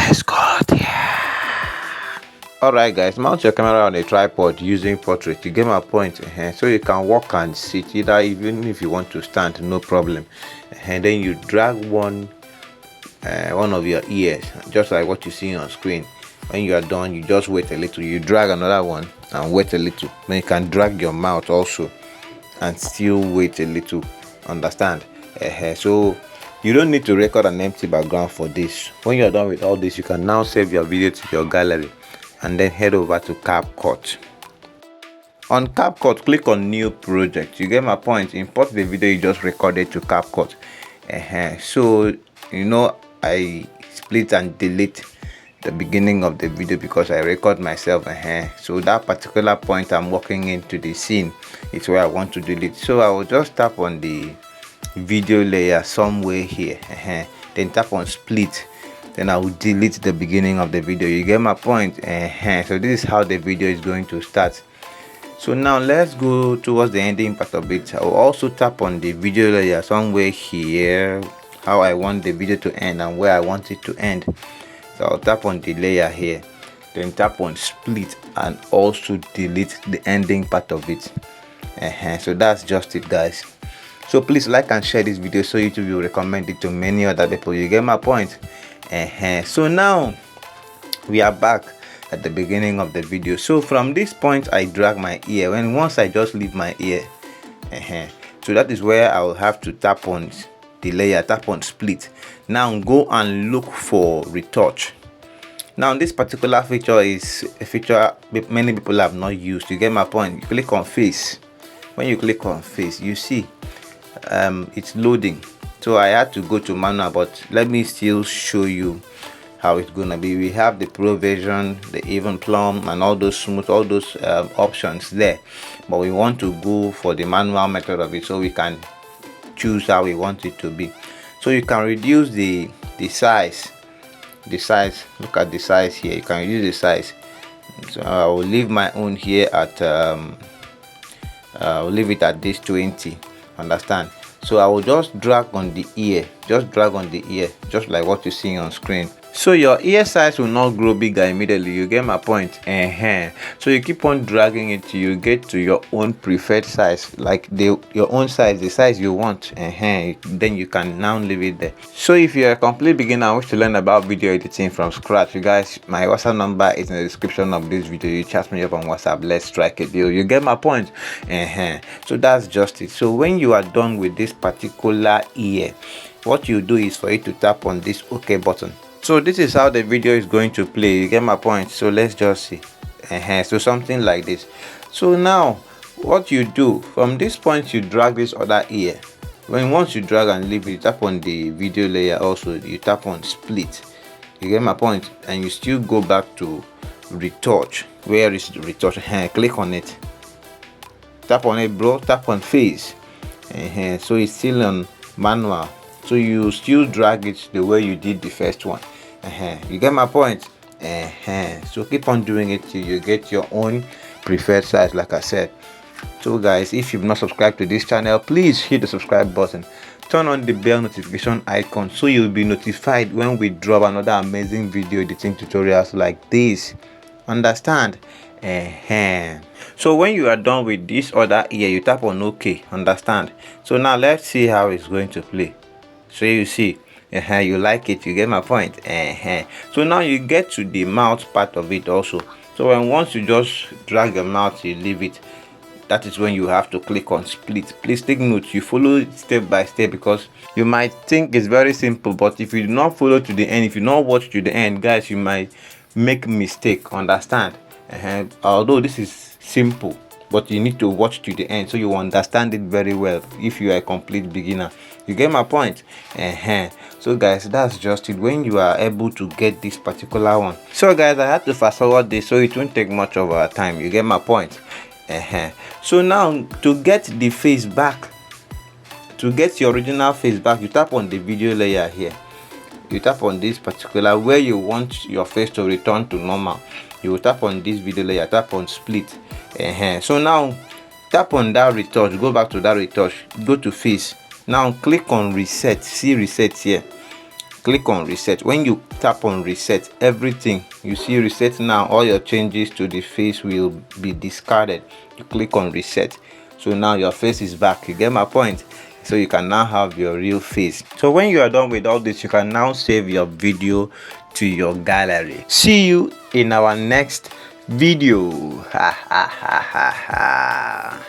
Escort, yeah. Alright guys, mount your camera on a tripod using portrait. You get my point. So you can walk and sit, either even if you want to stand, no problem. And then you drag one of your ears, just like what you see on screen. When you are done, you just wait a little, you drag another one and wait a little. Then you can drag your mouth also and still wait a little, understand? So you don't need to record an empty background for this. When you're done with all this, you can now save your video to your gallery and then head over to Capcut. On Capcut, click on new project. You get my point. Import the video you just recorded to Capcut. So you know, I split and delete the beginning of the video because I record myself. So that particular point I'm walking into the scene is where I want to delete. So I will just tap on the video layer somewhere here, then tap on split, then I will delete the beginning of the video. You get my point. So this is how the video is going to start. So now let's go towards the ending part of it. I will also tap on the video layer somewhere here, how I want the video to end and where I want it to end. So I'll tap on the layer here, then tap on split and also delete the ending part of it. So that's just it, guys. So please like and share this video so YouTube will recommend it to many other people. You get my point. So now we are back at the beginning of the video. So from this point I drag my ear. Once I just leave my ear, so that is where I will have to tap on the layer, tap on split. Now go and look for retouch. Now this particular feature is a feature many people have not used. You get my point. You click on face. When you click on face, you see it's loading. So I had to go to manual, but let me still show you how it's gonna be. We have the pro version, the even plumb, and all those smooth, all those options there, but we want to go for the manual method of it so we can choose how we want it to be. So you can reduce the size. Look at the size here. You can reduce the size. So I will leave my own here at I'll leave it at this 20. Understand? So I will just drag on the ear, just like what you see on screen. So your ear size will not grow bigger immediately. You get my point. So you keep on dragging it till you get to your own preferred size, like your own size, the size you want. Then you can now leave it there. So if you're a complete beginner and wish to learn about video editing from scratch, you guys, my WhatsApp number is in the description of this video. You chat me up on WhatsApp. Let's strike a deal. You get my point. So that's just it. So when you are done with this particular ear, what you do is for you to tap on this OK button. So this is how the video is going to play. You get my point. So let's just see. So something like this. So now what you do from this point, you drag this other ear. Once you drag and leave it, you tap on the video layer. Also you tap on split. You get my point. And you still go back to retouch. Where is the retouch? Click on it, tap on it, bro. Tap on face. So it's still on manual. So you still drag it the way you did the first one. You get my point. So keep on doing it till you get your own preferred size, like I said. So guys, if you've not subscribed to this channel, please hit the subscribe button, turn on the bell notification icon so you'll be notified when we drop another amazing video editing tutorials like this. Understand? So when you are done with this other ear, you tap on OK. Understand? So now let's see how it's going to play. So you see, you like it. You get my point. So now you get to the mouth part of it also. So once you just drag your mouth, you leave it. That is when you have to click on split. Please take note, you follow it step by step, because you might think it's very simple, but if you do not follow to the end, if you not watch to the end, guys, you might make mistake. Understand? Although this is simple, but you need to watch to the end so you understand it very well if you are a complete beginner. You get my point. So guys, that's just it. When you are able to get this particular one, so guys, I had to fast forward this so it won't take much of our time. You get my point. So now to get the face back, to get your original face back, you tap on the video layer here. You tap on this particular where you want your face to return to normal. You will tap on this video layer, tap on split. So now tap on that retouch, go back to that retouch, go to face. Now click on reset. See reset here. click on reset. When you tap on reset, everything you see reset now, all your changes to the face will be discarded. You click on reset, so now your face is back. You get my point? So you can now have your real face. So when you are done with all this, you can now save your video to your gallery. See you in our next video. Ha ha ha ha ha.